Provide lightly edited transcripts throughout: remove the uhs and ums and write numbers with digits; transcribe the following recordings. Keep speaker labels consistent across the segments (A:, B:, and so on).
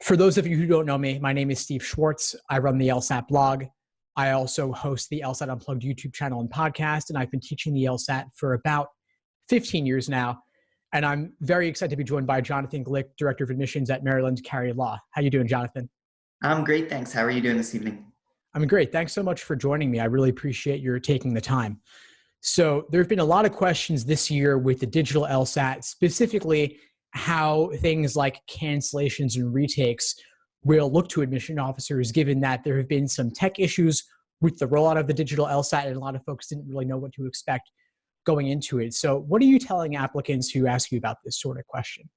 A: For those of you who don't know me, my name is Steve Schwartz. I run the LSAT blog. I also host the LSAT Unplugged YouTube channel and podcast, and I've been teaching the LSAT for about 15 years now. And I'm very excited to be joined by Jonathan Glick, Director of Admissions at Maryland Carey Law. How you doing, Jonathan?
B: I'm great, thanks. How are you doing this evening?
A: I'm great. Thanks so much for joining me. I really appreciate your taking the time. So there have been a lot of questions this year with the digital LSAT, specifically how things like cancellations and retakes will look to admission officers, given that there have been some tech issues with the rollout of the digital LSAT, and a lot of folks didn't really know what to expect going into it. So what are you telling applicants who ask you about this sort of question?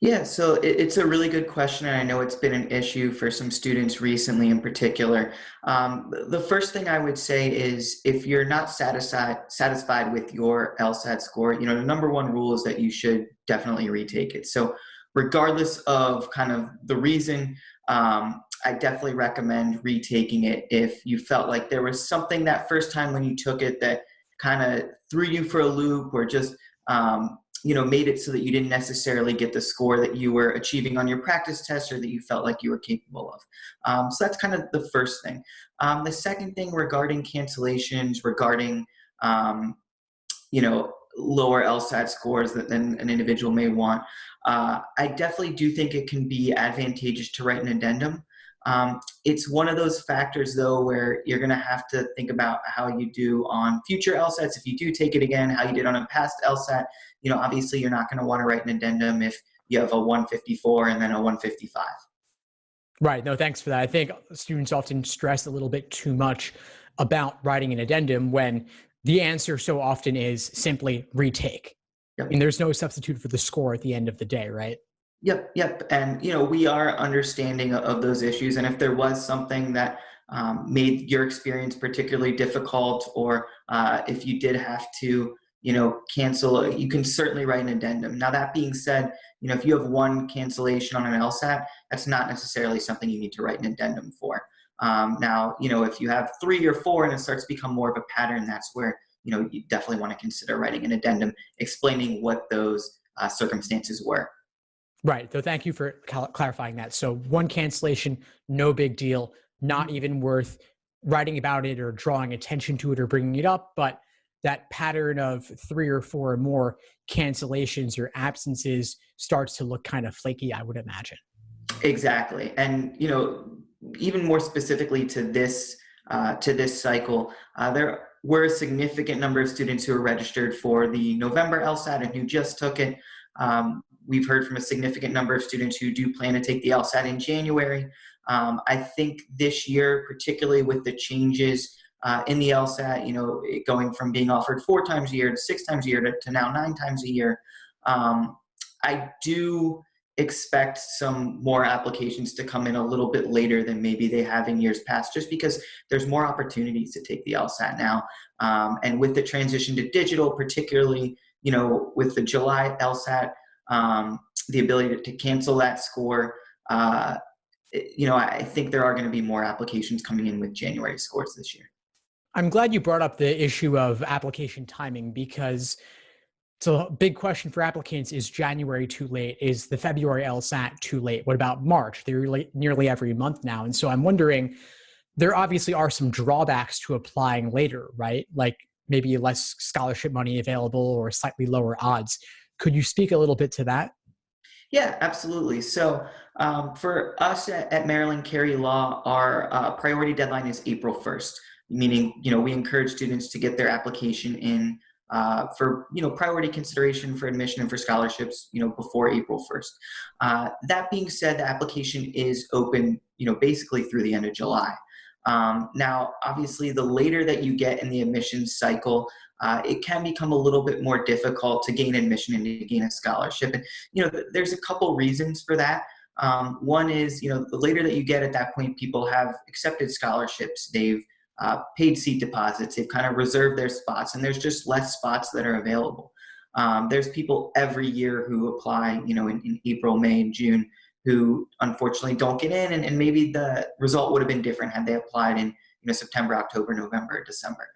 B: Yeah, so it's a really good question, and I know it's been an issue for some students recently in particular. The first thing I would say is if you're not satisfied with your LSAT score, the number one rule is that you should definitely retake it. So regardless of kind of the reason, I definitely recommend retaking it if you felt like there was something that first time when you took it that kind of threw you for a loop or just made it so that you didn't necessarily get the score that you were achieving on your practice test or that you felt like you were capable of. So that's kind of the first thing. The second thing regarding cancellations, regarding, lower LSAT scores than an individual may want, I definitely do think it can be advantageous to write an addendum. It's one of those factors, though, where you're going to have to think about how you do on future LSATs. If you do take it again, how you did on a past LSAT. Obviously you're not going to want to write an addendum if you have a 154 and then a 155.
A: Right. No, thanks for that. I think students often stress a little bit too much about writing an addendum when the answer so often is simply retake.
B: Yep.
A: I mean, there's no substitute for the score at the end of the day, right?
B: Yep. And, we are understanding of those issues. And if there was something that made your experience particularly difficult, or if you did have to, cancel, you can certainly write an addendum. Now, that being said, if you have one cancellation on an LSAT, that's not necessarily something you need to write an addendum for. Now, if you have 3 or 4 and it starts to become more of a pattern, that's where, you definitely want to consider writing an addendum explaining what those circumstances were.
A: Right. So thank you for clarifying that. So one cancellation, no big deal, not even worth writing about it or drawing attention to it or bringing it up. But that pattern of 3 or 4 or more cancellations or absences starts to look kind of flaky, I would imagine.
B: Exactly. And, even more specifically to this cycle, there were a significant number of students who were registered for the November LSAT and who just took it. We've heard from a significant number of students who do plan to take the LSAT in January. I think this year, particularly with the changes in the LSAT, going from being offered 4 times a year to 6 times a year to now 9 times a year, I do expect some more applications to come in a little bit later than maybe they have in years past, just because there's more opportunities to take the LSAT now. And with the transition to digital, particularly, with the July LSAT, the ability to cancel that score, I think there are going to be more applications coming in with January scores this year.
A: I'm glad you brought up the issue of application timing, because it's a big question for applicants. Is January too late? Is the February LSAT too late? What about March? They're nearly every month now. And so I'm wondering, there obviously are some drawbacks to applying later, right? Like maybe less scholarship money available or slightly lower odds. Could you speak a little bit to that?
B: Yeah, absolutely. So for us at Maryland Carey Law, our priority deadline is April 1st, meaning, we encourage students to get their application in for, priority consideration for admission and for scholarships, before April 1st. That being said, the application is open, basically through the end of July. Now, obviously, the later that you get in the admissions cycle, it can become a little bit more difficult to gain admission and to gain a scholarship. And, there's a couple reasons for that. One is, the later that you get at that point, people have accepted scholarships. They've paid seat deposits. They've kind of reserved their spots, and there's just less spots that are available. There's people every year who apply, in April, May, and June, who unfortunately don't get in, and maybe the result would have been different had they applied September, October, November, December.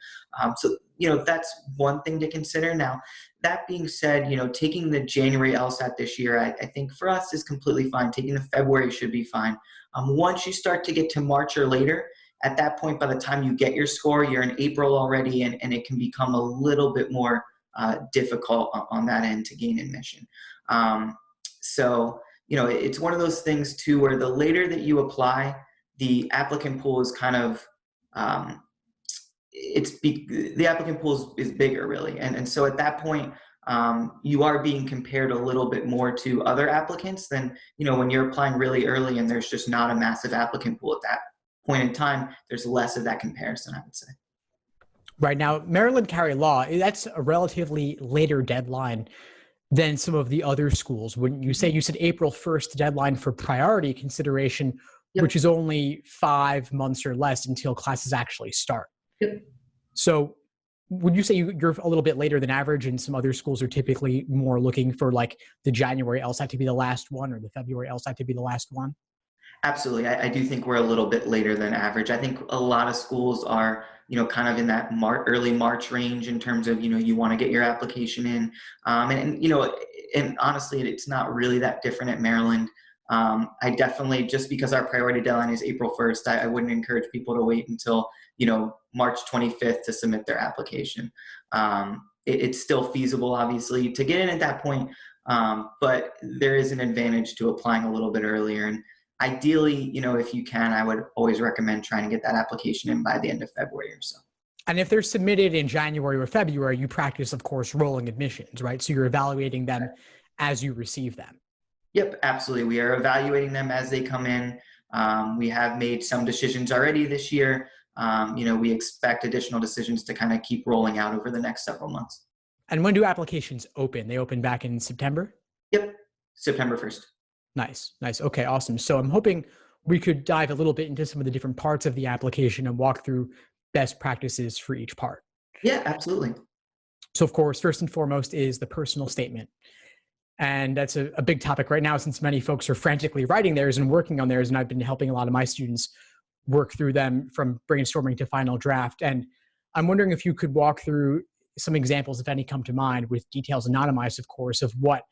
B: So, that's one thing to consider. Now, that being said, taking the January LSAT this year, I think for us is completely fine. Taking the February should be fine. Once you start to get to March or later, at that point, by the time you get your score, you're in April already, and it can become a little bit more difficult on that end to gain admission. So, it's one of those things too, where the later that you apply, the applicant pool is kind of, the applicant pool is bigger really. And so at that point, you are being compared a little bit more to other applicants than, when you're applying really early and there's just not a massive applicant pool at that point in time, there's less of that comparison, I would say.
A: Right now, Maryland Carey Law, that's a relatively later deadline than some of the other schools, wouldn't you say? You said April 1st deadline for priority consideration,
B: Yep.
A: which is only 5 months or less until classes actually start.
B: Yep.
A: So would you say you're a little bit later than average, and some other schools are typically more looking for like the January LSAT to be the last one or the February LSAT to be the last one?
B: Absolutely. I do think we're a little bit later than average. I think a lot of schools are, kind of in that early March range in terms of, you want to get your application in. And honestly, it's not really that different at Maryland. I definitely, just because our priority deadline is April 1st, I wouldn't encourage people to wait until, March 25th to submit their application. It's still feasible, obviously, to get in at that point, but there is an advantage to applying a little bit earlier. And ideally, if you can, I would always recommend trying to get that application in by the end of February or so.
A: And if they're submitted in January or February, you practice, of course, rolling admissions, right? So you're evaluating them as you receive them.
B: Yep, absolutely. We are evaluating them as they come in. We have made some decisions already this year. We expect additional decisions to kind of keep rolling out over the next several months.
A: And when do applications open? They open back in September?
B: Yep, September 1st.
A: Nice. Okay, awesome. So I'm hoping we could dive a little bit into some of the different parts of the application and walk through best practices for each part.
B: Yeah, absolutely.
A: So of course, first and foremost is the personal statement. And that's a big topic right now, since many folks are frantically writing theirs and working on theirs. And I've been helping a lot of my students work through them from brainstorming to final draft. And I'm wondering if you could walk through some examples, if any come to mind, with details anonymized, of course, of what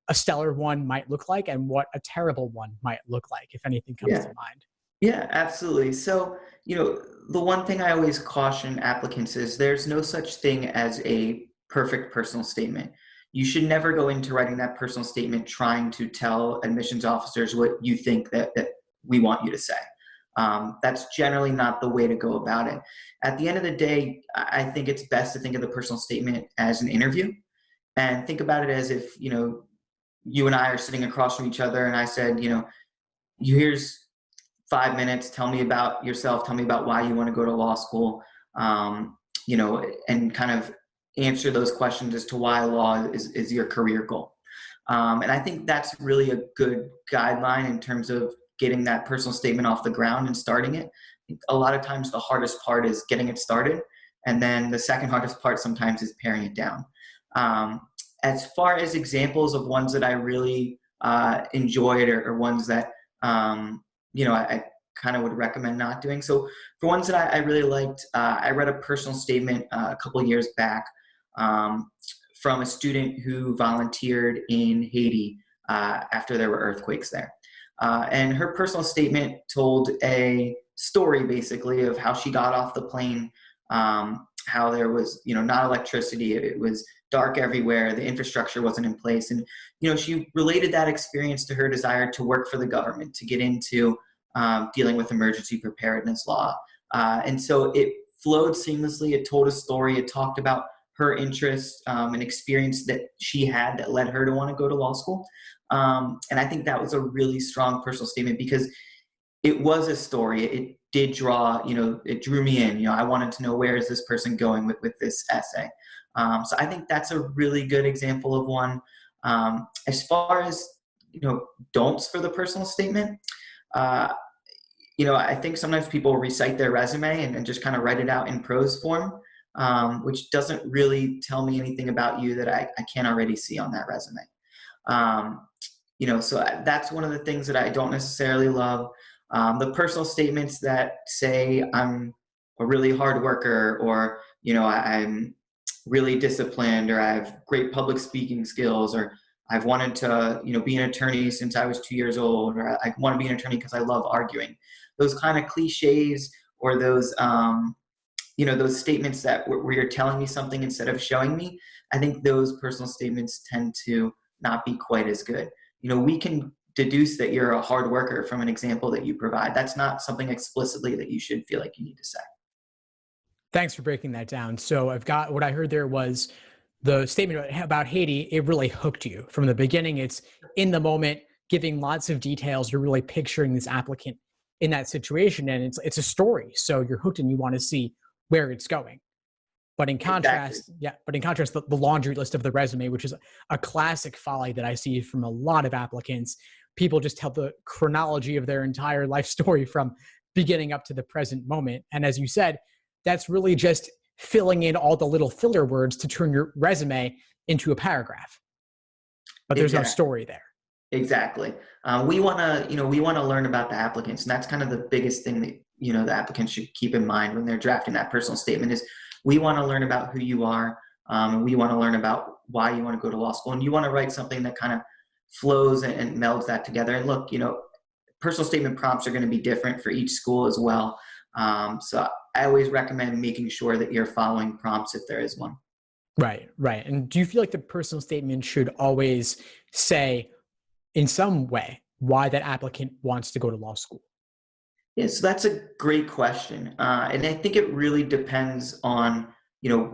A: a stellar one might look like and what a terrible one might look like, if anything comes to mind.
B: Yeah, absolutely. So, the one thing I always caution applicants is there's no such thing as a perfect personal statement. You should never go into writing that personal statement trying to tell admissions officers what you think that we want you to say. That's generally not the way to go about it. At the end of the day, I think it's best to think of the personal statement as an interview, and think about it as if, you and I are sitting across from each other and I said, here's 5 minutes, tell me about yourself, tell me about why you want to go to law school, and kind of answer those questions as to why law is your career goal. And I think that's really a good guideline in terms of getting that personal statement off the ground and starting it. A lot of times the hardest part is getting it started. And then the second hardest part sometimes is paring it down. As far as examples of ones that I really enjoyed or ones that, I kind of would recommend not doing. So for ones that I really liked, I read a personal statement a couple of years back from a student who volunteered in Haiti after there were earthquakes there. And her personal statement told a story basically of how she got off the plane, how there was, not electricity. It was dark everywhere. The infrastructure wasn't in place. And, she related that experience to her desire to work for the government, to get into dealing with emergency preparedness law. And so it flowed seamlessly. It told a story. It talked about her interests and experience that she had that led her to want to go to law school. And I think that was a really strong personal statement because it was a story. It did draw, it drew me in. I wanted to know, where is this person going with this essay? So I think that's a really good example of one. As far as, don'ts for the personal statement, I think sometimes people recite their resume and just kind of write it out in prose form, which doesn't really tell me anything about you that I can't already see on that resume. So that's one of the things that I don't necessarily love. The personal statements that say I'm a really hard worker, or, I'm really disciplined, or I have great public speaking skills, or I've wanted to, be an attorney since I was 2 years old, or I want to be an attorney because I love arguing. Those kind of cliches, or those statements where you're telling me something instead of showing me, I think those personal statements tend to not be quite as good. We can deduce that you're a hard worker from an example that you provide. That's not something explicitly that you should feel like you need to say.
A: Thanks for breaking that down. So I've got what I heard there was the statement about Haiti. It really hooked you from the beginning. It's in the moment, giving lots of details. You're really picturing this applicant in that situation, and it's a story. So you're hooked and you want to see where it's going. But in contrast,
B: Exactly.
A: the laundry list of the resume, which is a classic folly that I see from a lot of applicants, people just tell the chronology of their entire life story from beginning up to the present moment. And as you said, that's really just filling in all the little filler words to turn your resume into a paragraph. But there's no
B: Exactly.
A: story there.
B: Exactly. We want to learn about the applicants, and that's kind of the biggest thing that the applicants should keep in mind when they're drafting that personal statement is we want to learn about who you are. We want to learn about why you want to go to law school, and you want to write something that kind of flows and melds that together. And look, personal statement prompts are going to be different for each school as well. So I always recommend making sure that you're following prompts if there is one.
A: Right, right. And do you feel like the personal statement should always say, in some way, why that applicant wants to go to law school?
B: Yeah, so that's a great question. And I think it really depends on,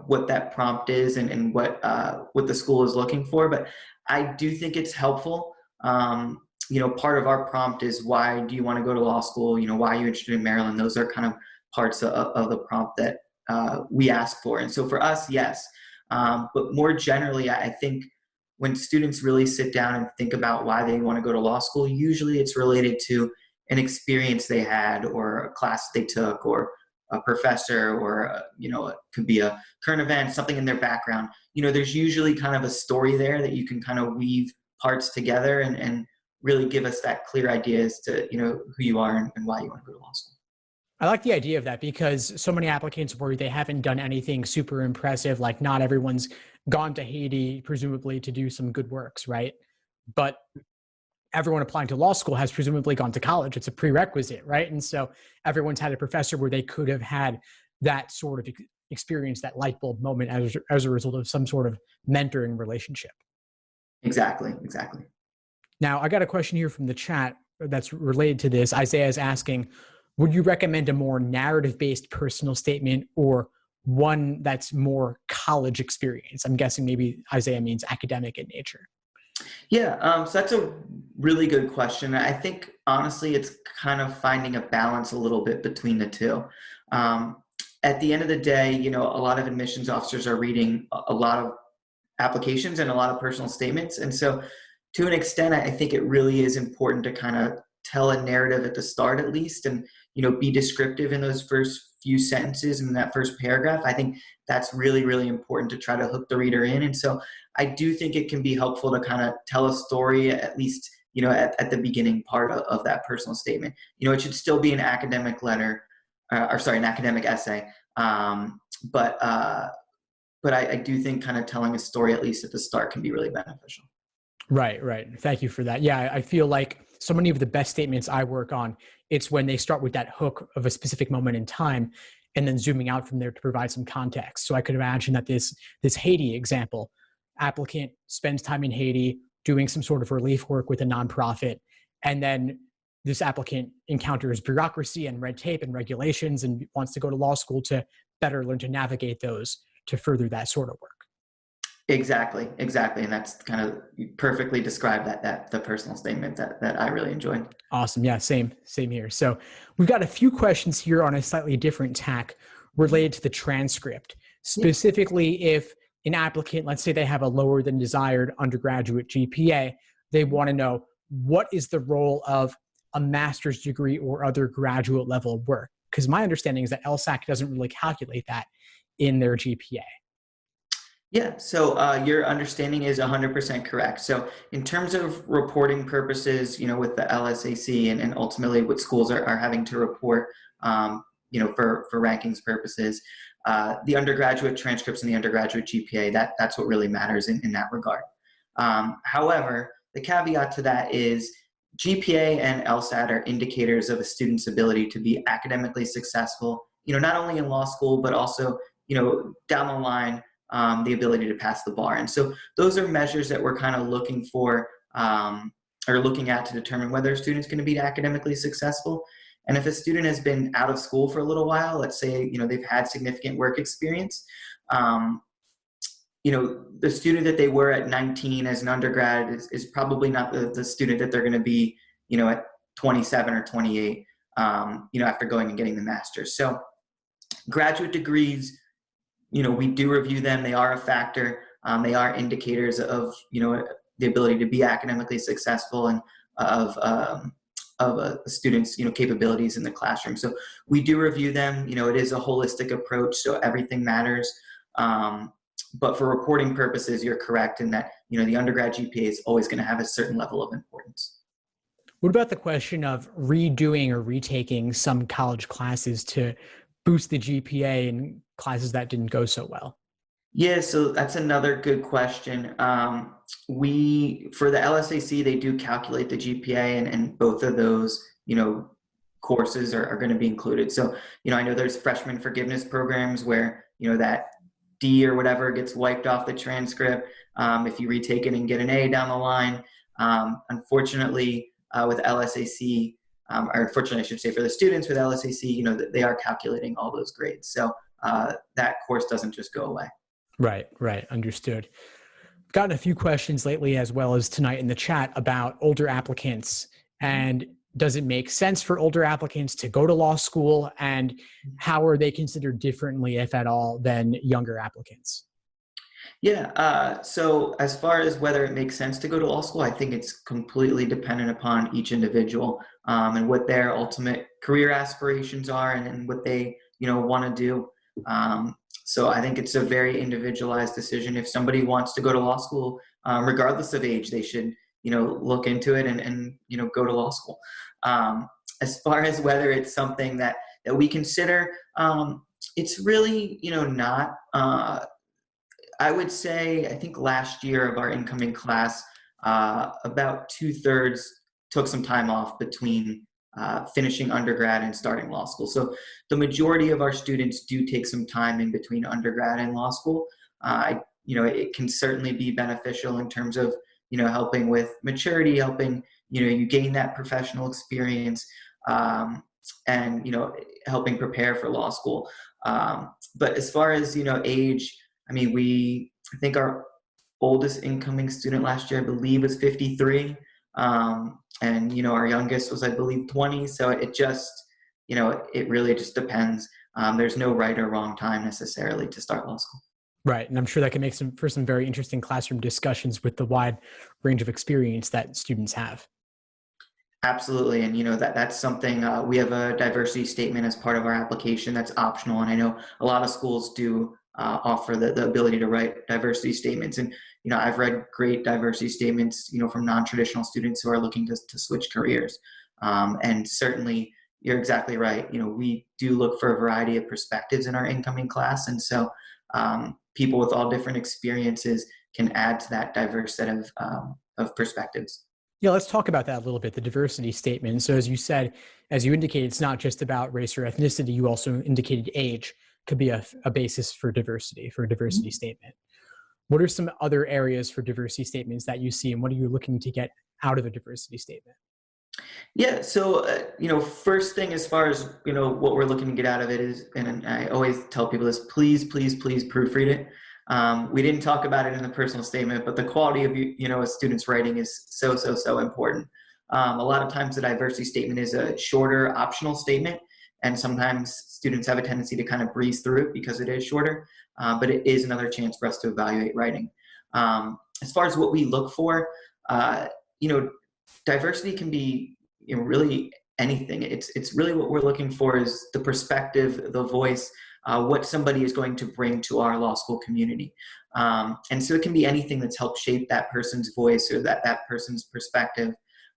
B: what that prompt is and what the school is looking for. But I do think it's helpful. Part of our prompt is why do you want to go to law school? Why are you interested in Maryland? Those are kind of parts of the prompt that we ask for. And so for us, yes. But more generally, I think when students really sit down and think about why they want to go to law school, usually it's related to an experience they had, or a class they took, or a professor, or it could be a current event, something in their background. There's usually kind of a story there that you can kind of weave parts together and really give us that clear idea as to who you are and why you want to go to law school.
A: I like the idea of that because so many applicants where they haven't done anything super impressive, like not everyone's gone to Haiti, presumably to do some good works, right? But everyone applying to law school has presumably gone to college. It's a prerequisite, right? And so everyone's had a professor where they could have had that sort of experience, that light bulb moment as a result of some sort of mentoring relationship.
B: Exactly.
A: Now, I got a question here from the chat that's related to this. Isaiah is asking, would you recommend a more narrative-based personal statement or one that's more college experience? I'm guessing maybe Isaiah means academic in nature.
B: Yeah, so that's a really good question. I think honestly, it's kind of finding a balance a little bit between the two. At the end of the day, a lot of admissions officers are reading a lot of applications and a lot of personal statements. And so to an extent, I think it really is important to kind of tell a narrative at the start at least, and be descriptive in those first few sentences in that first paragraph. I think that's really, really important to try to hook the reader in. And so I do think it can be helpful to kind of tell a story at least, at the beginning part of that personal statement. It should still be an academic letter, an academic essay. But I do think kind of telling a story at least at the start can be really beneficial.
A: Right, right. Thank you for that. Yeah, I feel like so many of the best statements I work on, it's when they start with that hook of a specific moment in time and then zooming out from there to provide some context. So I could imagine that this Haiti example, applicant spends time in Haiti doing some sort of relief work with a nonprofit, and then this applicant encounters bureaucracy and red tape and regulations and wants to go to law school to better learn to navigate those to further that sort of work.
B: Exactly. And that's kind of perfectly described the personal statement that I really enjoyed.
A: Awesome. Yeah, same here. So we've got a few questions here on a slightly different tack related to the transcript. Specifically, if an applicant, let's say they have a lower than desired undergraduate GPA, they want to know what is the role of a master's degree or other graduate level work? Because my understanding is that LSAC doesn't really calculate that in their GPA.
B: Yeah, so your understanding is 100% correct. So in terms of reporting purposes, with the LSAC and ultimately what schools are having to report, for rankings purposes. The undergraduate transcripts and the undergraduate GPA, that's what really matters in that regard. However, the caveat to that is GPA and LSAT are indicators of a student's ability to be academically successful, not only in law school, but also, down the line, the ability to pass the bar. And so those are measures that we're kind of looking for, or looking at to determine whether a student's going to be academically successful. And if a student has been out of school for a little while, let's say, they've had significant work experience, the student that they were at 19 as an undergrad is probably not the student that they're going to be, at 27 or 28, after going and getting the master's. So graduate degrees, we do review them. They are a factor. They are indicators of, the ability to be academically successful and of a student's, capabilities in the classroom. So we do review them. It is a holistic approach, so everything matters. But for reporting purposes, you're correct in that, the undergrad GPA is always going to have a certain level of importance.
A: What about the question of redoing or retaking some college classes to boost the GPA in classes that didn't go so well?
B: Yeah, so that's another good question. For the LSAC, they do calculate the GPA, and both of those, courses are going to be included. So, I know there's freshman forgiveness programs where, that D or whatever gets wiped off the transcript if you retake it and get an A down the line. Unfortunately, with LSAC, or unfortunately, I should say for the students with LSAC, they are calculating all those grades. So that course doesn't just go away.
A: Right. Understood. I've gotten a few questions lately as well as tonight in the chat about older applicants, and does it make sense for older applicants to go to law school, and how are they considered differently, if at all, than younger applicants?
B: Yeah, so as far as whether it makes sense to go to law school, I think it's completely dependent upon each individual and what their ultimate career aspirations are and what they, want to do. So I think it's a very individualized decision. If somebody wants to go to law school, regardless of age, they should, look into it and go to law school. As far as whether it's something that we consider, it's really, not. I would say, I think last year of our incoming class, about 2/3 took some time off between finishing undergrad and starting law school. So the majority of our students do take some time in between undergrad and law school. It can certainly be beneficial in terms of, helping with maturity, helping, you gain that professional experience, and, helping prepare for law school. But as far as, age, I think our oldest incoming student last year, I believe, was 53. And, our youngest was, I believe, 20. So it just, it really just depends. There's no right or wrong time necessarily to start law school.
A: Right. And I'm sure that can make for some very interesting classroom discussions with the wide range of experience that students have.
B: Absolutely. And, that's something, we have a diversity statement as part of our application that's optional. And I know a lot of schools do offer the ability to write diversity statements. And, I've read great diversity statements, from non-traditional students who are looking to switch careers. And certainly you're exactly right. We do look for a variety of perspectives in our incoming class. And so people with all different experiences can add to that diverse set of perspectives.
A: Yeah, let's talk about that a little bit, the diversity statement. So as you said, as you indicated, it's not just about race or ethnicity. You also indicated age could be a basis for a diversity statement. What are some other areas for diversity statements that you see, and what are you looking to get out of a diversity statement?
B: Yeah, so, first thing as far as, what we're looking to get out of it is, and I always tell people this, please proofread it. We didn't talk about it in the personal statement, but the quality of, a student's writing is so important. A lot of times the diversity statement is a shorter optional statement, and sometimes students have a tendency to kind of breeze through it because it is shorter, but it is another chance for us to evaluate writing. As far as what we look for, diversity can be really anything. It's really what we're looking for is the perspective, the voice, what somebody is going to bring to our law school community. And so it can be anything that's helped shape that person's voice or that person's perspective.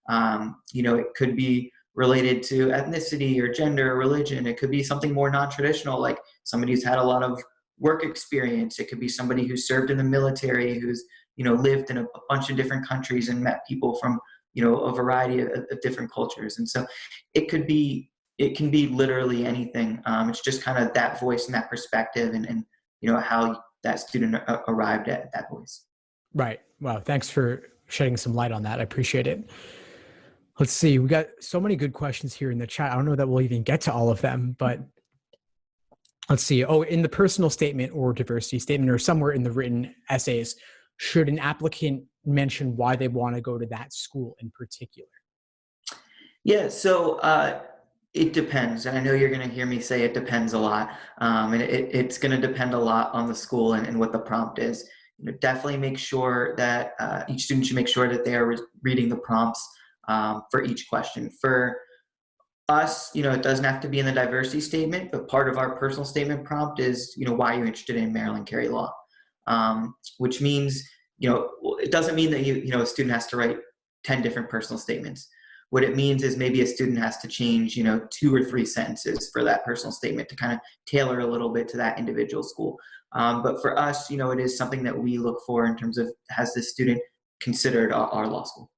B: It could be related to ethnicity or gender or religion. It could be something more non-traditional, like somebody who's had a lot of work experience. It could be somebody who served in the military, who's, lived in a bunch of different countries and met people from, a variety of different cultures. And so it can be literally anything. It's just kind of that voice and that perspective and how that student arrived at that voice.
A: Right. Wow. Thanks for shedding some light on that. I appreciate it. Let's see. We got so many good questions here in the chat. I don't know that we'll even get to all of them, but let's see. Oh, in the personal statement or diversity statement or somewhere in the written essays, should an applicant mention why they want to go to that school in particular?
B: Yeah, so it depends. And I know you're going to hear me say it depends a lot. And it's going to depend a lot on the school and what the prompt is. Definitely make sure that each student should make sure that they are reading the prompts for each question. For us, it doesn't have to be in the diversity statement, but part of our personal statement prompt is, why are you interested in Maryland Carey law? Which means, it doesn't mean that a student has to write 10 different personal statements. What it means is maybe a student has to change, 2 or 3 sentences for that personal statement to kind of tailor a little bit to that individual school. But for us, it is something that we look for in terms of, has this student considered our law school?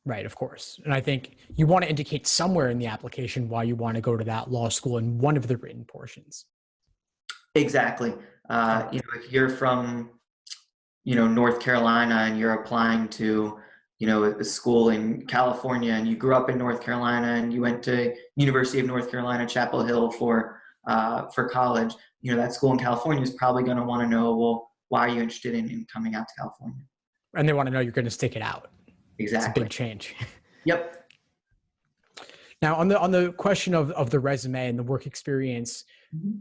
A: Right, of course. And I think you want to indicate somewhere in the application why you want to go to that law school in one of the written portions.
B: Exactly. If you're from, North Carolina and you're applying to, a school in California and you grew up in North Carolina and you went to University of North Carolina, Chapel Hill for college, that school in California is probably going to want to know, well, why are you interested in coming out to California?
A: And they want to know you're going to stick it out.
B: Exactly.
A: It's a big change.
B: Yep.
A: Now, on the question of the resume and the work experience,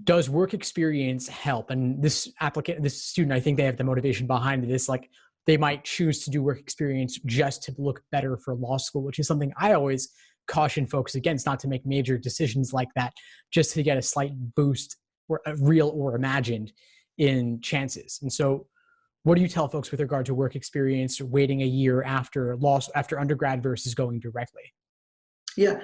A: does work experience help? And this student, I think they have the motivation behind this. Like, they might choose to do work experience just to look better for law school, which is something I always caution folks against, not to make major decisions like that, just to get a slight boost, or real or imagined, in chances. And so, what do you tell folks with regard to work experience, waiting a year after undergrad versus going directly?
B: Yeah.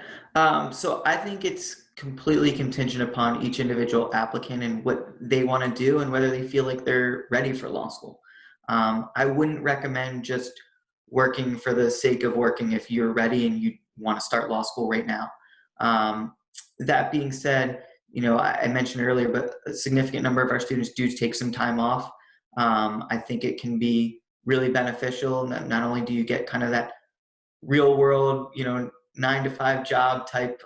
B: So I think it's completely contingent upon each individual applicant and what they want to do and whether they feel like they're ready for law school. I wouldn't recommend just working for the sake of working if you're ready and you want to start law school right now. That being said, I mentioned earlier, but a significant number of our students do take some time off. I think it can be really beneficial. Not only do you get kind of that real world, 9-to-5 job type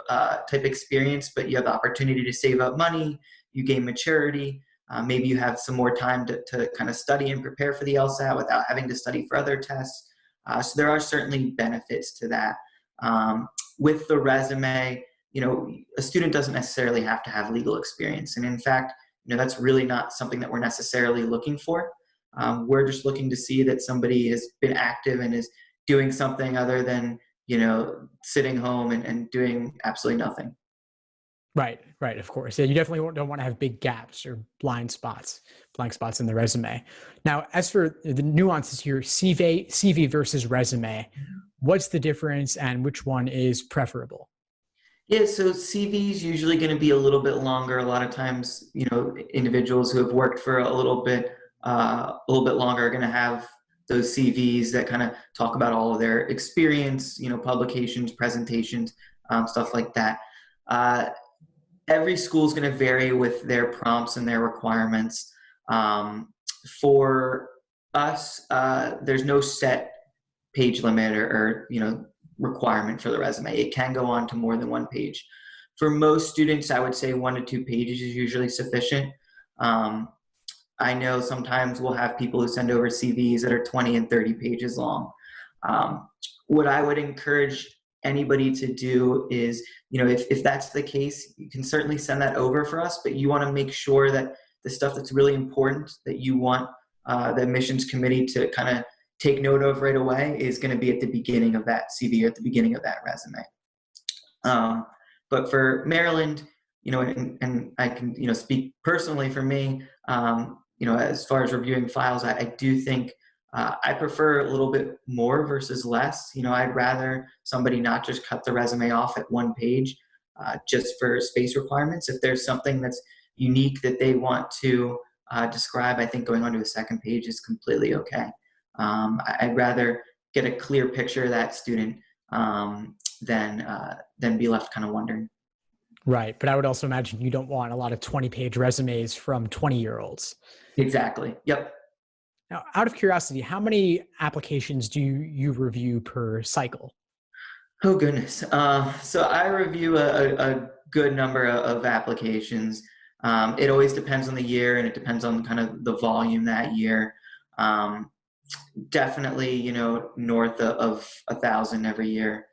B: experience, but you have the opportunity to save up money, you gain maturity, maybe you have some more time to kind of study and prepare for the LSAT without having to study for other tests. So there are certainly benefits to that. With the resume, a student doesn't necessarily have to have legal experience. And in fact, that's really not something that we're necessarily looking for. We're just looking to see that somebody has been active and is doing something other than, sitting home and doing absolutely nothing.
A: Right, of course. Yeah, you definitely don't want to have big gaps or blank spots in the resume. Now, as for the nuances here, CV versus resume, what's the difference and which one is preferable?
B: Yeah, so CV is usually going to be a little bit longer. A lot of times, individuals who have worked for a little bit longer are going to have those CVs that kind of talk about all of their experience, publications, presentations, stuff like that. Every school is going to vary with their prompts and their requirements. For us, there's no set page limit or requirement for the resume. It can go on to more than 1 page. For most students, I would say 1 to 2 pages is usually sufficient. I know sometimes we'll have people who send over CVs that are 20 and 30 pages long. What I would encourage anybody to do is, if that's the case, you can certainly send that over for us, but you want to make sure that the stuff that's really important that you want the admissions committee to kind of take note of right away is going to be at the beginning of that CV or at the beginning of that resume. But for Maryland, and I can, speak personally for me, as far as reviewing files, I do think I prefer a little bit more versus less. I'd rather somebody not just cut the resume off at one page just for space requirements. If there's something that's unique that they want to describe, I think going onto a second page is completely okay. I'd rather get a clear picture of that student than be left kind of wondering.
A: Right. But I would also imagine you don't want a lot of 20-page resumes from 20-year-olds.
B: Exactly. Yep.
A: Now, out of curiosity, how many applications do you review per cycle?
B: Oh, goodness. So I review a good number of applications. It always depends on the year, and it depends on kind of the volume that year. Definitely, north of 1,000 every year.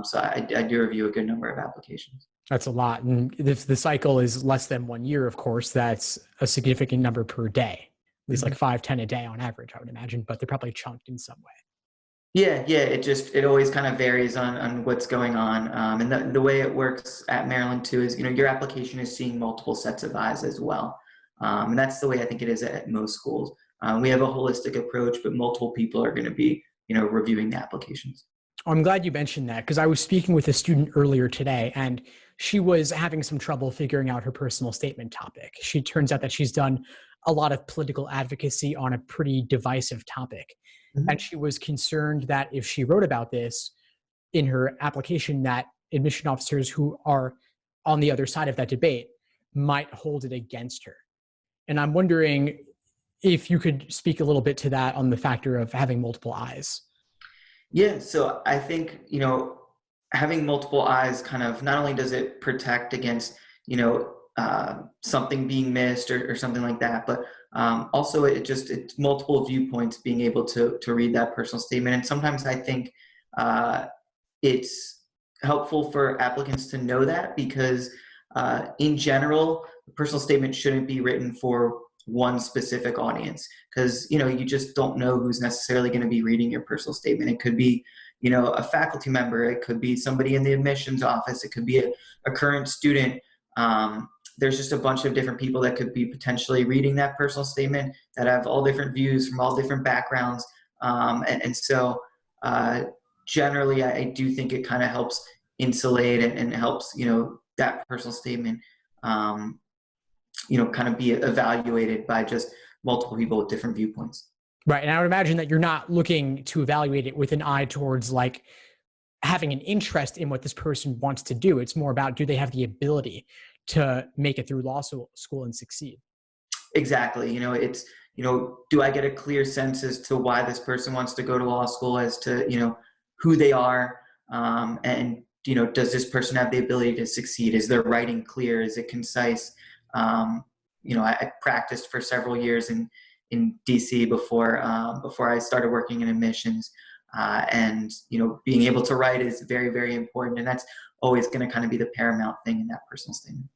B: So I do review a good number of applications.
A: That's a lot. And if the cycle is less than 1 year, of course, that's a significant number per day. At least like 5, 10 a day on average, I would imagine, but they're probably chunked in some way.
B: Yeah. It always kind of varies on what's going on. And the way it works at Maryland too is, your application is seeing multiple sets of eyes as well. And that's the way I think it is at most schools. We have a holistic approach, but multiple people are going to be, reviewing the applications.
A: I'm glad you mentioned that, because I was speaking with a student earlier today and she was having some trouble figuring out her personal statement topic. She turns out that she's done a lot of political advocacy on a pretty divisive topic.
B: Mm-hmm.
A: And she was concerned that if she wrote about this in her application, that admission officers who are on the other side of that debate might hold it against her. And I'm wondering if you could speak a little bit to that on the factor of having multiple eyes.
B: Yeah, so I think, having multiple eyes kind of not only does it protect against, something being missed or something like that, but also it's multiple viewpoints being able to read that personal statement. And sometimes I think it's helpful for applicants to know that, because in general, the personal statement shouldn't be written for one specific audience, because you just don't know who's necessarily going to be reading your personal statement. It could be a faculty member, it could be somebody in the admissions office, it could be a current student. There's just a bunch of different people that could be potentially reading that personal statement that have all different views from all different backgrounds. So generally I do think it kind of helps insulate and helps that personal statement kind of be evaluated by just multiple people with different viewpoints.
A: Right. And I would imagine that you're not looking to evaluate it with an eye towards like having an interest in what this person wants to do. It's more about, do they have the ability to make it through law school and succeed?
B: Exactly. It's, do I get a clear sense as to why this person wants to go to law school, as to, who they are, and, does this person have the ability to succeed? Is their writing clear? Is it concise? I practiced for several years in DC before I started working in admissions, and being able to write is very, very important, and that's always going to kind of be the paramount thing in that personal statement.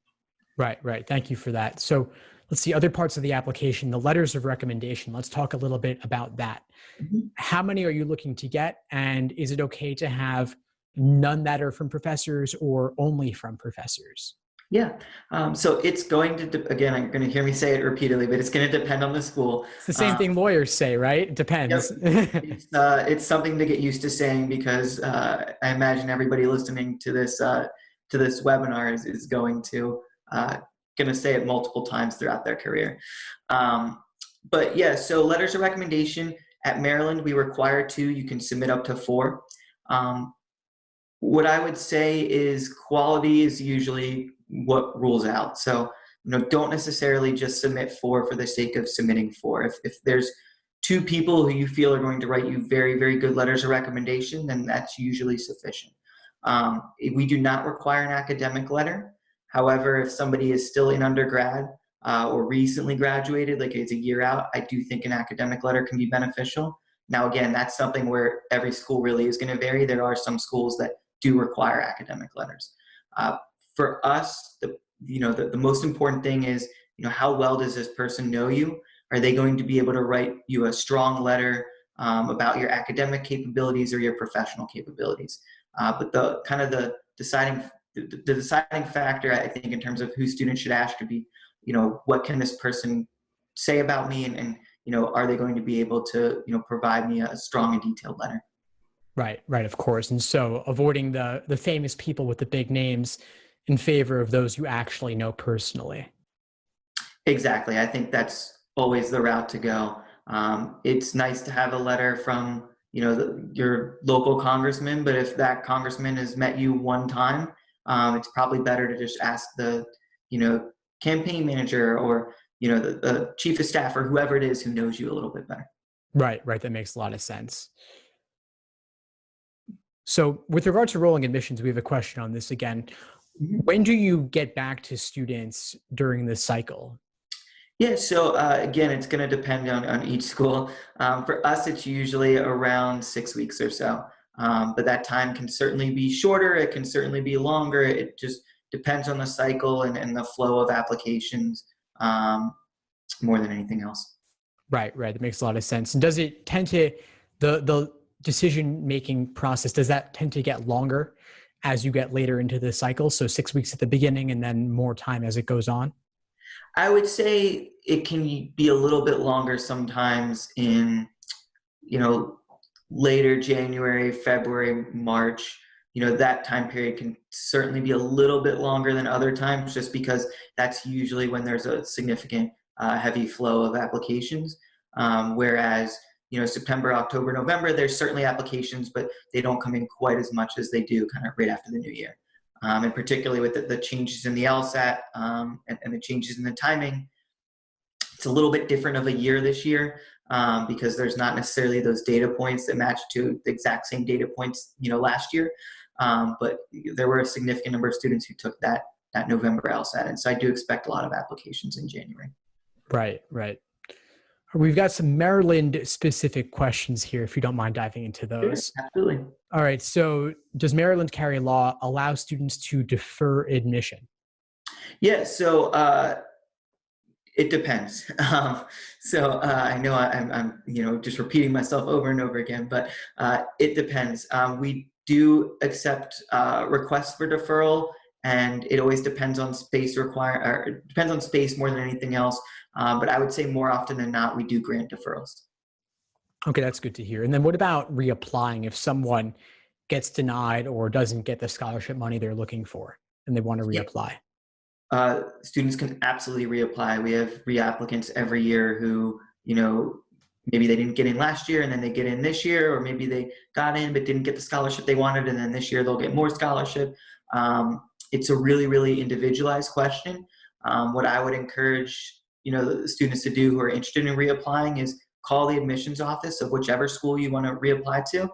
A: Right. Thank you for that. So let's see, other parts of the application, the letters of recommendation. Let's talk a little bit about that. Mm-hmm. How many are you looking to get? And is it okay to have none that are from professors or only from professors?
B: Yeah. So it's going to, again, I'm going to hear me say it repeatedly, but it's going to depend on the school.
A: It's the same thing lawyers say, right? It depends.
B: Yep. It's something to get used to saying, because I imagine everybody listening to this webinar is going to say it multiple times throughout their career. But yeah, so letters of recommendation at Maryland, we require 2. You can submit up to 4. What I would say is quality is usually what rules out. So, don't necessarily just submit 4 for the sake of submitting 4. If there's 2 people who you feel are going to write you very, very good letters of recommendation, then that's usually sufficient. We do not require an academic letter. However, if somebody is still in undergrad or recently graduated, like it's a year out, I do think an academic letter can be beneficial. Now, again, that's something where every school really is going to vary. There are some schools that do require academic letters. For us, the most important thing is, how well does this person know you? Are they going to be able to write you a strong letter about your academic capabilities or your professional capabilities? But the deciding factor, I think, in terms of who students should ask, to be, what can this person say about me, and are they going to be able to, provide me a strong and detailed letter?
A: Right, right, of course. And so avoiding the famous people with the big names in favor of those you actually know personally.
B: Exactly. I think that's always the route to go. It's nice to have a letter from, your local congressman, but if that congressman has met you one time, it's probably better to just ask the, campaign manager or, the chief of staff or whoever it is who knows you a little bit better.
A: Right, right. That makes a lot of sense. So with regard to rolling admissions, we have a question on this again.
B: Mhm.
A: When do you get back to students during this cycle?
B: Yeah, so again, it's going to depend on each school. For us, it's usually around 6 weeks or so. But that time can certainly be shorter, it can certainly be longer. It just depends on the cycle and the flow of applications um, more than anything else.
A: Right, right. That makes a lot of sense. And does it tend to the decision making process, does that tend to get longer as you get later into the cycle? So 6 weeks at the beginning and then more time as it goes on?
B: I would say it can be a little bit longer sometimes in, you know, later January, February, March. That time period can certainly be a little bit longer than other times just because that's usually when there's a significant heavy flow of applications. Whereas, September, October, November, there's certainly applications, but they don't come in quite as much as they do kind of right after the new year. And particularly with the changes in the LSAT and the changes in the timing, it's a little bit different of a year this year because there's not necessarily those data points that match to the exact same data points, last year. But there were a significant number of students who took that November LSAT, and so I do expect a lot of applications in January.
A: Right, right. We've got some Maryland specific questions here, if you don't mind diving into
B: Sure,
A: those.
B: absolutely.
A: All right. So does Maryland Carey law allow students to defer admission?
B: Yeah, so it depends. I know I'm just repeating myself over and over again, but it depends. We do accept requests for deferral, and it always depends on space or it depends on space more than anything else. But I would say more often than not, we do grant deferrals.
A: Okay, that's good to hear. And then what about reapplying if someone gets denied or doesn't get the scholarship money they're looking for and they want to
B: Yeah.
A: reapply?
B: Students can absolutely reapply. We have reapplicants every year who, maybe they didn't get in last year and then they get in this year, or maybe they got in but didn't get the scholarship they wanted, and then this year they'll get more scholarship. It's a really, really individualized question. What I would encourage, the students to do who are interested in reapplying is call the admissions office of whichever school you want to reapply to.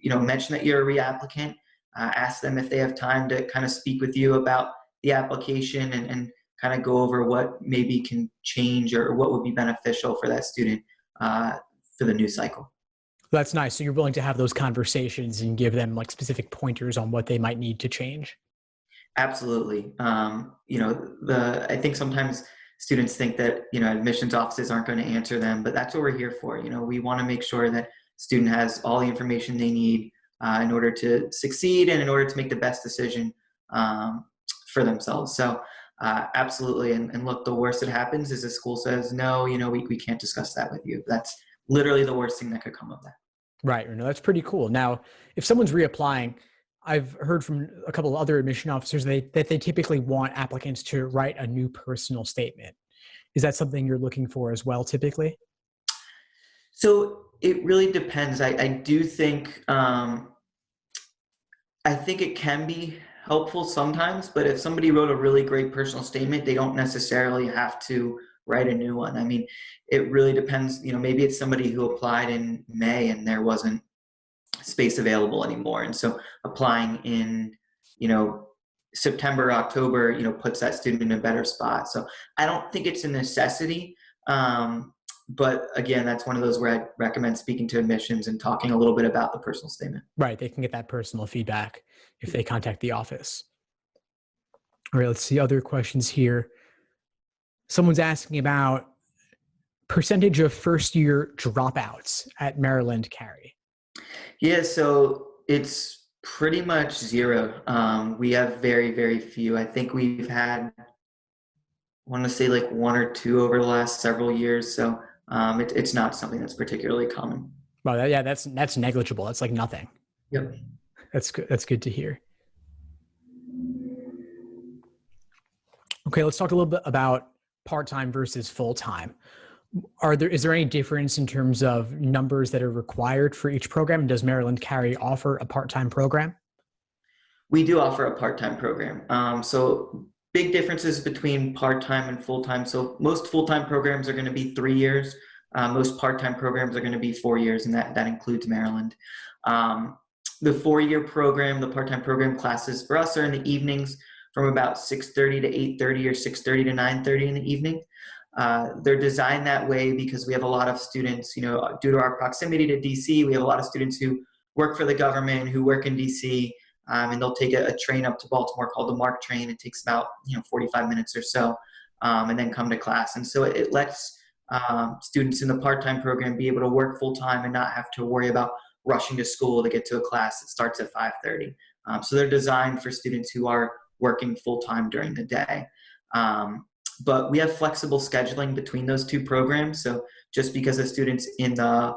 B: Mention that you're a reapplicant. Ask them if they have time to kind of speak with you about the application and kind of go over what maybe can change or what would be beneficial for that student for the new cycle.
A: That's nice. So you're willing to have those conversations and give them like specific pointers on what they might need to change.
B: Absolutely. I think sometimes students think that, admissions offices aren't going to answer them, but that's what we're here for. We want to make sure that student has all the information they need in order to succeed and in order to make the best decision for themselves. So absolutely. And look, the worst that happens is the school says, no, we can't discuss that with you. That's literally the worst thing that could come of that.
A: Right. No, that's pretty cool. Now, if someone's reapplying, I've heard from a couple of other admission officers that they typically want applicants to write a new personal statement. Is that something you're looking for as well, typically?
B: So it really depends. I do think I think it can be helpful sometimes, but if somebody wrote a really great personal statement, they don't necessarily have to write a new one. I mean, it really depends. Maybe it's somebody who applied in May and there wasn't space available anymore. And so applying in, September, October, puts that student in a better spot. So I don't think it's a necessity. But again, that's one of those where I recommend speaking to admissions and talking a little bit about the personal statement.
A: Right. They can get that personal feedback if they contact the office. All right. Let's see other questions here. Someone's asking about percentage of first year dropouts at Maryland Carey.
B: Yeah, so it's pretty much zero. We have very, very few. I think we've had, I want to say like one or two over the last several years. So It's not something that's particularly common.
A: Well, yeah, that's negligible. That's like nothing.
B: Yep.
A: That's good. That's good to hear. Okay, let's talk a little bit about part-time versus full-time. Is there any difference in terms of numbers that are required for each program? Does Maryland Carey offer a part-time program?
B: We do offer a part-time program. So big differences between part-time and full-time. So most full-time programs are going to be 3 years. Most part-time programs are going to be 4 years, and that includes Maryland. The 4-year program, the part-time program classes for us are in the evenings from about 6:30 to 8:30 or 6:30 to 9:30 in the evening. They're designed that way because we have a lot of students, due to our proximity to DC, we have a lot of students who work for the government, who work in DC, and they'll take a train up to Baltimore called the MARC train. It takes about 45 minutes or so, and then come to class. And so it lets students in the part-time program be able to work full-time and not have to worry about rushing to school to get to a class that starts at 5:30. So they're designed for students who are working full-time during the day. But we have flexible scheduling between those two programs. So just because a student's in the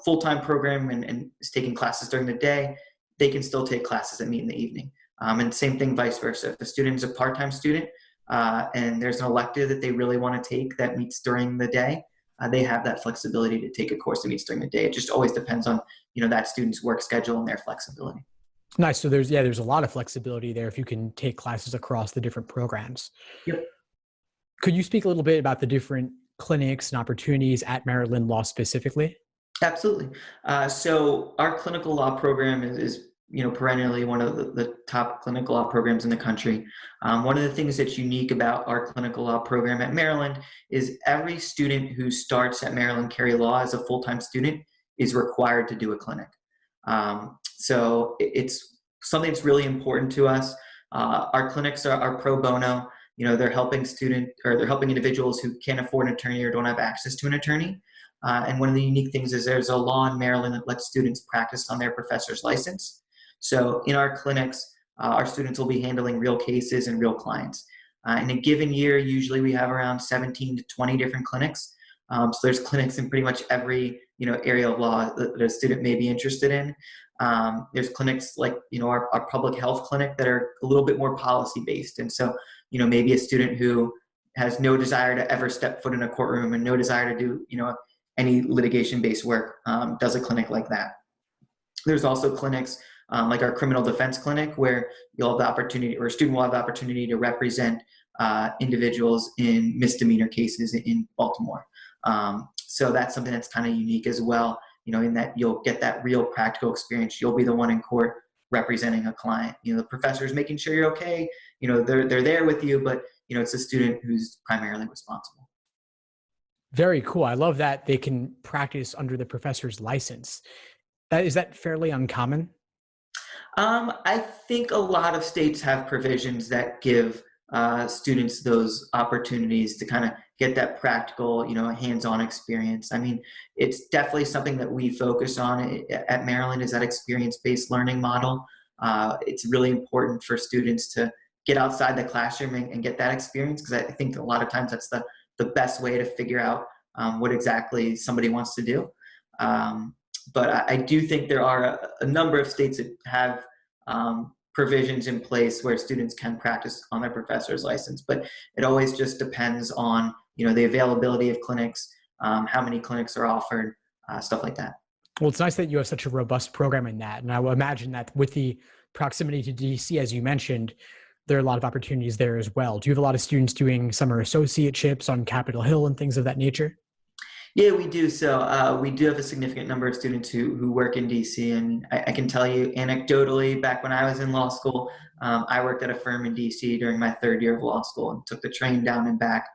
B: full-time program and is taking classes during the day, they can still take classes that meet in the evening. And same thing vice versa. If a student is a part-time student and there's an elective that they really want to take that meets during the day, they have that flexibility to take a course that meets during the day. It just always depends on that student's work schedule and their flexibility.
A: Nice. So there's a lot of flexibility there if you can take classes across the different programs.
B: Yep.
A: Could you speak a little bit about the different clinics and opportunities at Maryland Law specifically?
B: Absolutely. So our clinical law program is perennially one of the top clinical law programs in the country. One of the things that's unique about our clinical law program at Maryland is every student who starts at Maryland Carey Law as a full-time student is required to do a clinic. So it's something that's really important to us. Our clinics are pro bono. They're helping individuals who can't afford an attorney or don't have access to an attorney. And one of the unique things is there's a law in Maryland that lets students practice on their professor's license. So in our clinics, our students will be handling real cases and real clients. In a given year, usually we have around 17 to 20 different clinics. So there's clinics in pretty much every area of law that a student may be interested in. There's clinics like our public health clinic that are a little bit more policy based, and so maybe a student who has no desire to ever step foot in a courtroom and no desire to do any litigation based work does a clinic like that. There's also clinics like our criminal defense clinic where you'll have the opportunity, or a student will have the opportunity to represent individuals in misdemeanor cases in Baltimore. So that's something that's kind of unique as well, in that you'll get that real practical experience. You'll be the one in court representing a client. The professor is making sure you're okay. They're there with you, but it's a student who's primarily responsible.
A: Very cool. I love that they can practice under the professor's license. Is that fairly uncommon?
B: I think a lot of states have provisions that give students those opportunities to kind of get that practical, hands-on experience. I mean, it's definitely something that we focus on at Maryland, is that experience-based learning model. It's really important for students to get outside the classroom and get that experience, because I think a lot of times that's the best way to figure out what exactly somebody wants to do. But I do think there are a number of states that have provisions in place where students can practice on their professor's license, but it always just depends on the availability of clinics, how many clinics are offered, stuff like that.
A: Well, it's nice that you have such a robust program in that, and I will imagine that with the proximity to DC, as you mentioned, there are a lot of opportunities there as well. Do you have a lot of students doing summer associateships on Capitol Hill and things of that nature?
B: Yeah, we do. So we do have a significant number of students who work in DC, and I can tell you anecdotally, back when I was in law school, I worked at a firm in DC during my 3rd year of law school and took the train down and back.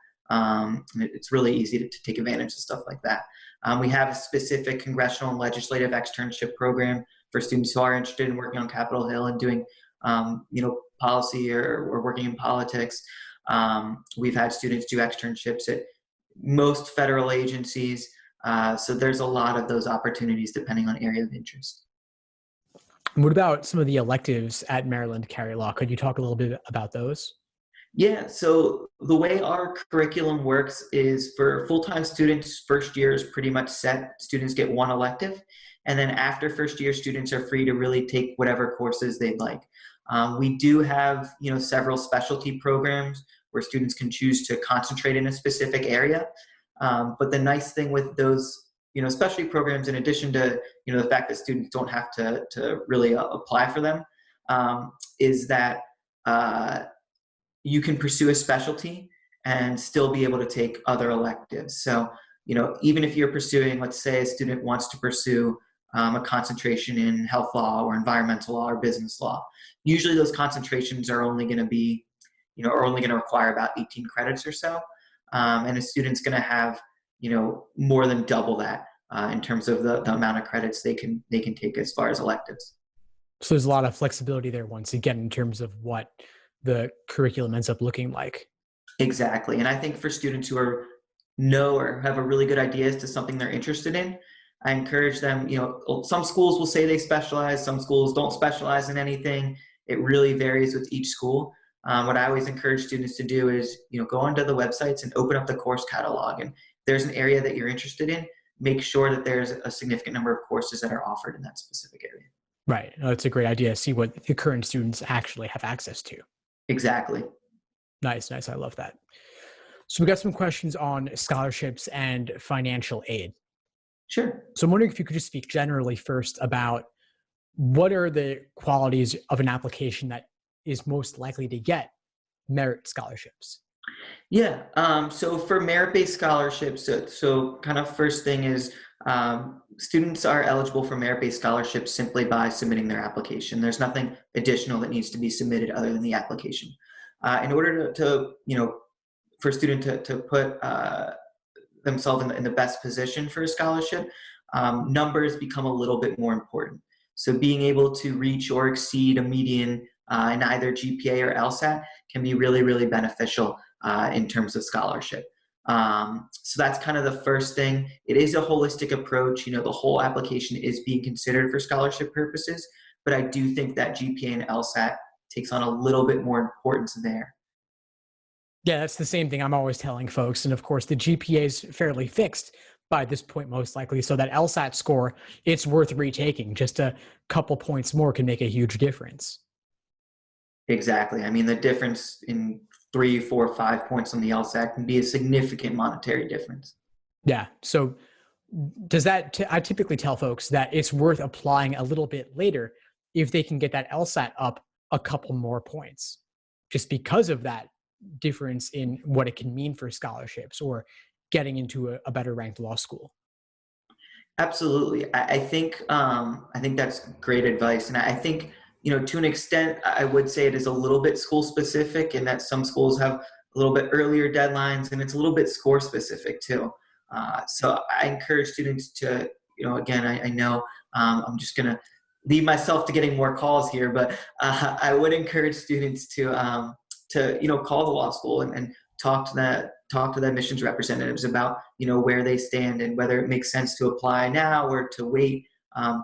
B: It's really easy to take advantage of stuff like that. We have a specific congressional and legislative externship program for students who are interested in working on Capitol Hill and doing policy or working in politics. We've had students do externships at most federal agencies. So there's a lot of those opportunities depending on area of interest.
A: And what about some of the electives at Maryland Carey Law? Could you talk a little bit about those?
B: Yeah, so the way our curriculum works is for full-time students, first year is pretty much set. Students get one elective, and then after first year, students are free to really take whatever courses they'd like. We do have, several specialty programs where students can choose to concentrate in a specific area. But the nice thing with those, specialty programs, in addition to, the fact that students don't have to really apply for them, is that you can pursue a specialty and still be able to take other electives. So, even if you're pursuing, let's say a student wants to pursue a concentration in health law or environmental law or business law, usually those concentrations are only going to be, are only going to require about 18 credits or so. And a student's going to have, more than double that in terms of the amount of credits they can take as far as electives.
A: So there's a lot of flexibility there once again in terms of what the curriculum ends up looking like.
B: Exactly. And I think for students who know or have a really good idea as to something they're interested in, I encourage them, some schools will say they specialize, some schools don't specialize in anything. It really varies with each school. What I always encourage students to do is, go onto the websites and open up the course catalog. And if there's an area that you're interested in, make sure that there's a significant number of courses that are offered in that specific area.
A: Right. That's a great idea. See what the current students actually have access to.
B: Exactly.
A: Nice. I love that. So we got some questions on scholarships and financial aid.
B: Sure.
A: So I'm wondering if you could just speak generally first about what are the qualities of an application that is most likely to get merit scholarships?
B: Yeah. So for merit-based scholarships, so kind of first thing is students are eligible for merit-based scholarships simply by submitting their application. There's nothing additional that needs to be submitted other than the application. In order for a student to put themselves in the best position for a scholarship, numbers become a little bit more important. So being able to reach or exceed a median in either GPA or LSAT can be really, really beneficial in terms of scholarship. So that's kind of the first thing. It is a holistic approach. The whole application is being considered for scholarship purposes, but I do think that GPA and LSAT takes on a little bit more importance there.
A: Yeah, that's the same thing I'm always telling folks. And of course, the GPA is fairly fixed by this point, most likely. So that LSAT score, it's worth retaking. Just a couple points more can make a huge difference.
B: Exactly. I mean, the difference in 3, 4, 5 points on the LSAT can be a significant monetary difference.
A: Yeah. So does that, I typically tell folks that it's worth applying a little bit later if they can get that LSAT up a couple more points, just because of that difference in what it can mean for scholarships or getting into a better ranked law school.
B: Absolutely. I think that's great advice. And I think, to an extent, I would say it is a little bit school specific in that some schools have a little bit earlier deadlines, and it's a little bit score specific too. So I encourage students to, again, I know I'm just going to leave myself to getting more calls here, but I would encourage students to call the law school and talk to the admissions representatives about, where they stand and whether it makes sense to apply now or to wait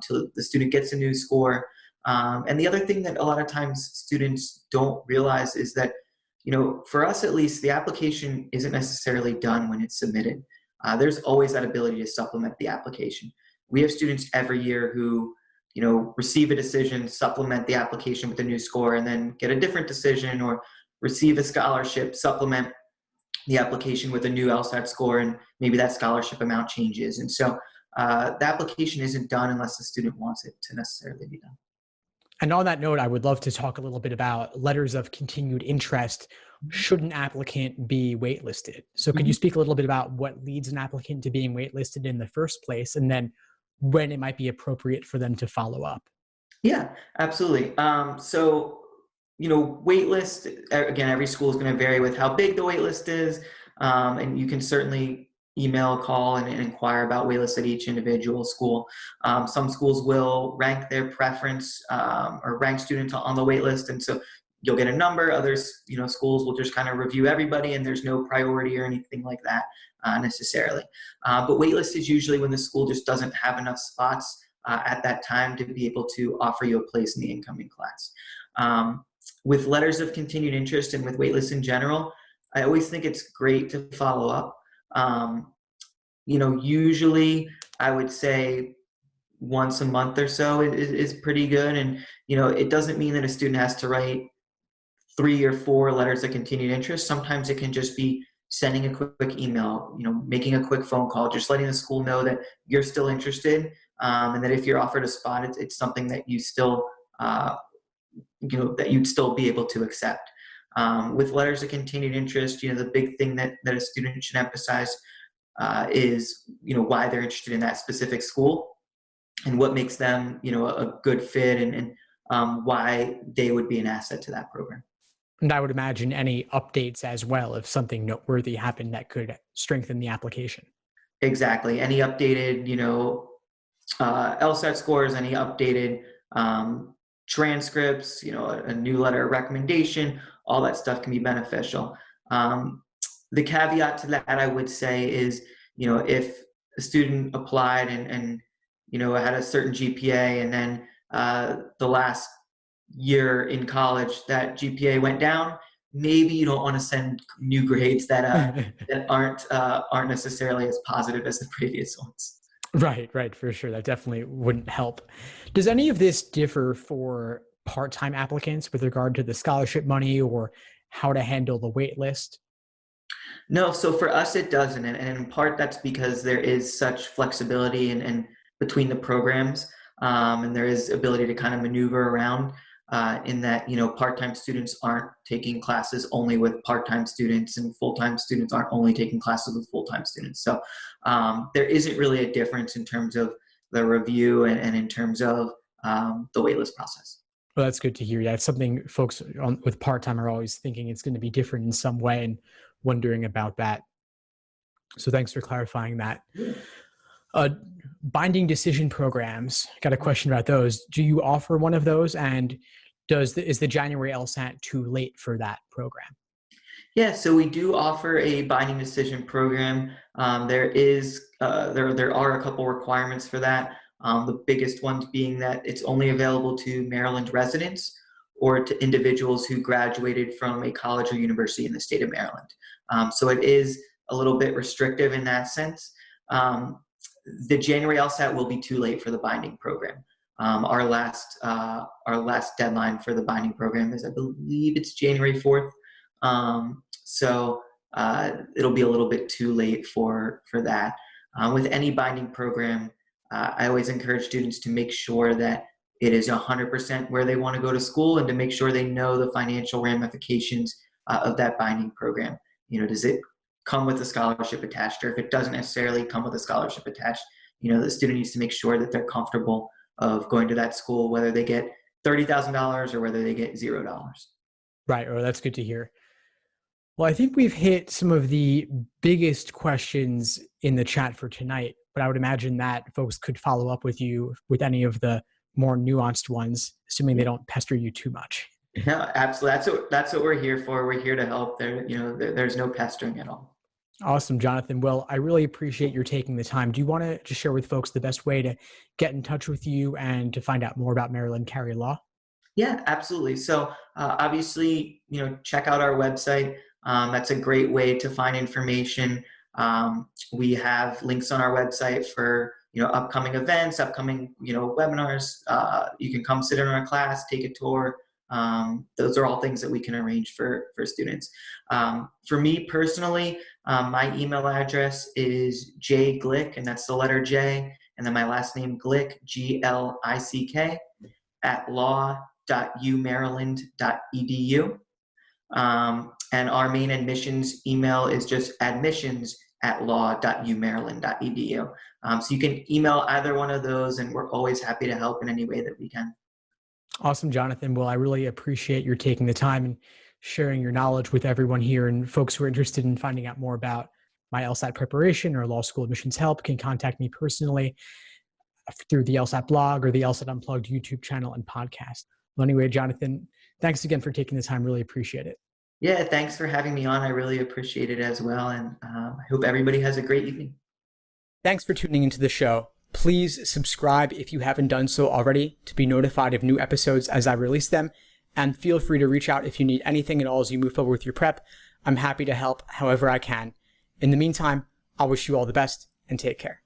B: till the student gets a new score. And the other thing that a lot of times students don't realize is that, for us at least, the application isn't necessarily done when it's submitted. There's always that ability to supplement the application. We have students every year who, receive a decision, supplement the application with a new score, and then get a different decision, or receive a scholarship, supplement the application with a new LSAT score, and maybe that scholarship amount changes. And so the application isn't done unless the student wants it to necessarily be done.
A: And on that note, I would love to talk a little bit about letters of continued interest. Should an applicant be waitlisted? So could you speak a little bit about what leads an applicant to being waitlisted in the first place, and then when it might be appropriate for them to follow up?
B: Yeah, absolutely. So, waitlist, again, every school is going to vary with how big the waitlist is. And you can certainly email, call, and inquire about waitlists at each individual school. Some schools will rank their preference or rank students on the waitlist. And so you'll get a number. Others, schools will just kind of review everybody and there's no priority or anything like that necessarily. But waitlist is usually when the school just doesn't have enough spots at that time to be able to offer you a place in the incoming class. with letters of continued interest and with waitlists in general, I always think it's great to follow up. Usually I would say once a month or so is pretty good. And, it doesn't mean that a student has to write 3 or 4 letters of continued interest. Sometimes it can just be sending a quick email, making a quick phone call, just letting the school know that you're still interested, and that if you're offered a spot, it's something that you still, that you'd still be able to accept. With letters of continued interest, the big thing that a student should emphasize is, why they're interested in that specific school and what makes them, a good fit, and why they would be an asset to that program.
A: And I would imagine any updates as well if something noteworthy happened that could strengthen the application.
B: Exactly. Any updated, LSAT scores, any updated transcripts, a new letter of recommendation, all that stuff can be beneficial. The caveat to that, I would say, is, if a student applied and had a certain GPA, and then the last year in college that GPA went down, maybe you don't want to send new grades that that aren't necessarily as positive as the previous ones.
A: Right, for sure. That definitely wouldn't help. Does any of this differ for part-time applicants with regard to the scholarship money or how to handle the wait list?
B: No, so for us it doesn't, and in part that's because there is such flexibility and between the programs, and there is ability to kind of maneuver around. In that, part-time students aren't taking classes only with part-time students, and full-time students aren't only taking classes with full-time students. So there isn't really a difference in terms of the review and in terms of the waitlist process.
A: Well, that's good to hear. Yeah, it's something folks with part-time are always thinking it's going to be different in some way and wondering about that. So thanks for clarifying that. Binding decision programs, got a question about those. Do you offer one of those? And is the January LSAT too late for that program?
B: Yeah, so we do offer a binding decision program. There are a couple requirements for that. The biggest ones being that it's only available to Maryland residents or to individuals who graduated from a college or university in the state of Maryland. So it is a little bit restrictive in that sense. The January LSAT will be too late for the binding program. Our last deadline for the binding program is, I believe it's January 4th. So it'll be a little bit too late for that. With any binding program, I always encourage students to make sure that it is 100% where they want to go to school, and to make sure they know the financial ramifications of that binding program. Does it come with a scholarship attached? Or if it doesn't necessarily come with a scholarship attached, the student needs to make sure that they're comfortable of going to that school, whether they get $30,000 or whether they get $0.
A: Right. Oh, that's good to hear. Well, I think we've hit some of the biggest questions in the chat for tonight, but I would imagine that folks could follow up with you with any of the more nuanced ones, assuming they don't pester you too much.
B: No, absolutely. That's what we're here for. We're here to help. There's no pestering at all.
A: Awesome, Jonathan. Well, I really appreciate your taking the time. Do you want to just share with folks the best way to get in touch with you and to find out more about Maryland Carey Law?
B: Yeah, absolutely. So obviously, check out our website. That's a great way to find information. We have links on our website for upcoming events, upcoming webinars. You can come sit in our class, take a tour. Those are all things that we can arrange for students. For me personally, my email address is jglick, and that's the letter J, and then my last name Glick, Glick, @law.umaryland.edu. And our main admissions email is just admissions@law.umaryland.edu. So you can email either one of those, and we're always happy to help in any way that we can.
A: Awesome, Jonathan. Well, I really appreciate your taking the time and sharing your knowledge with everyone here, and folks who are interested in finding out more about my LSAT preparation or law school admissions help can contact me personally through the LSAT blog or the LSAT Unplugged YouTube channel and podcast. Well, anyway, Jonathan, thanks again for taking the time. Really appreciate it.
B: Yeah, thanks for having me on. I really appreciate it as well, and I hope everybody has a great evening.
A: Thanks for tuning into the show. Please subscribe if you haven't done so already to be notified of new episodes as I release them. and feel free to reach out if you need anything at all as you move forward with your prep. I'm happy to help however I can. In the meantime, I'll wish you all the best and take care.